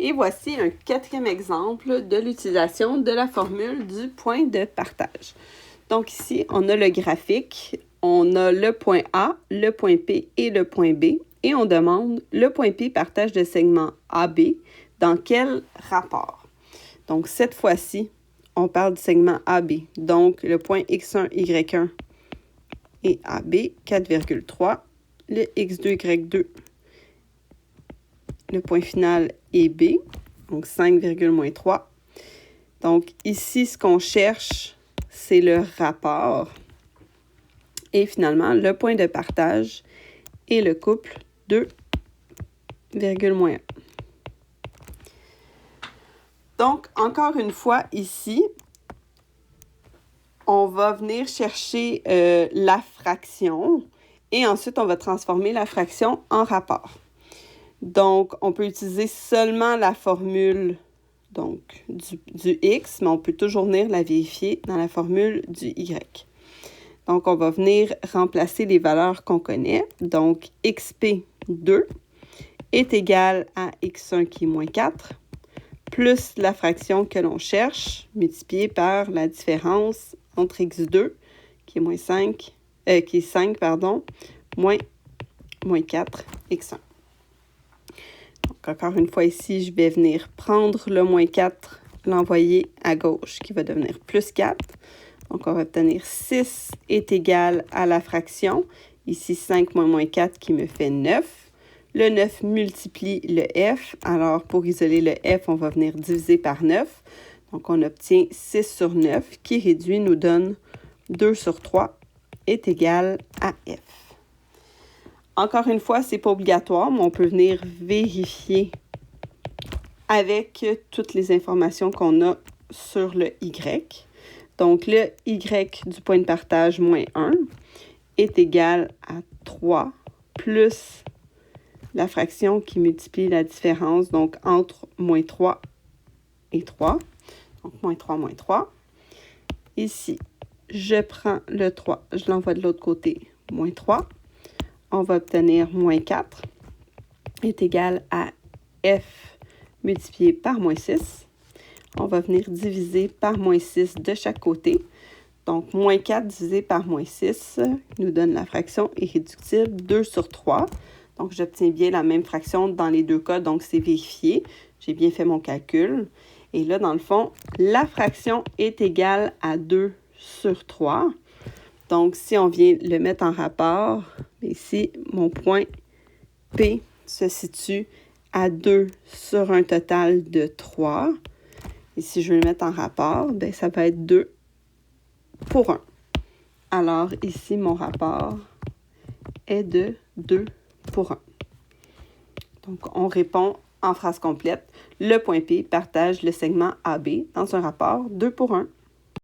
Et voici un quatrième exemple de l'utilisation de la formule du point de partage. Donc ici, on a le graphique, on a le point A, le point P et le point B. Et on demande le point P partage le segment AB dans quel rapport? Donc cette fois-ci, on parle du segment AB. Donc le point X1, Y1 et AB, 4,3. Le X2, Y2, le point final est B, donc 5,3. Donc ici, ce qu'on cherche, c'est le rapport. Et finalement, le point de partage est le couple 2,1. Donc, encore une fois, ici, on va venir chercher la fraction et ensuite, on va transformer la fraction en rapport. Donc, on peut utiliser seulement la formule donc, du X, mais on peut toujours venir la vérifier dans la formule du Y. Donc, on va venir remplacer les valeurs qu'on connaît. Donc, XP2 est égal à X1 qui est moins 4, plus la fraction que l'on cherche, multipliée par la différence entre X2, qui est moins 5, qui est 5, moins 4, X1. Donc, encore une fois ici, je vais venir prendre le moins 4, l'envoyer à gauche, qui va devenir plus 4. Donc, on va obtenir 6 est égal à la fraction. Ici, 5 moins 4 qui me fait 9. Le 9 multiplie le F. Alors, pour isoler le F, on va venir diviser par 9. Donc, on obtient 6 sur 9 qui réduit nous donne 2 sur 3 est égal à F. Encore une fois, ce n'est pas obligatoire, mais on peut venir vérifier avec toutes les informations qu'on a sur le Y. Donc, le Y du point de partage moins 1 est égal à 3 plus la fraction qui multiplie la différence, donc entre moins 3 et 3. Donc, moins 3. Ici, je prends le 3, je l'envoie de l'autre côté, moins 3. On va obtenir moins 4 est égal à F multiplié par moins 6. On va venir diviser par moins 6 de chaque côté. Donc, moins 4 divisé par moins 6 nous donne la fraction irréductible 2 sur 3. Donc, j'obtiens bien la même fraction dans les deux cas, donc c'est vérifié. J'ai bien fait mon calcul. Et là, dans le fond, la fraction est égale à 2 sur 3. Donc, si on vient le mettre en rapport, ici, mon point P se situe à 2 sur un total de 3. Et si je veux le mettre en rapport, bien, ça va être 2 pour 1. Alors, ici, mon rapport est de 2 pour 1. Donc, on répond en phrase complète. Le point P partage le segment AB dans un rapport 2 pour 1.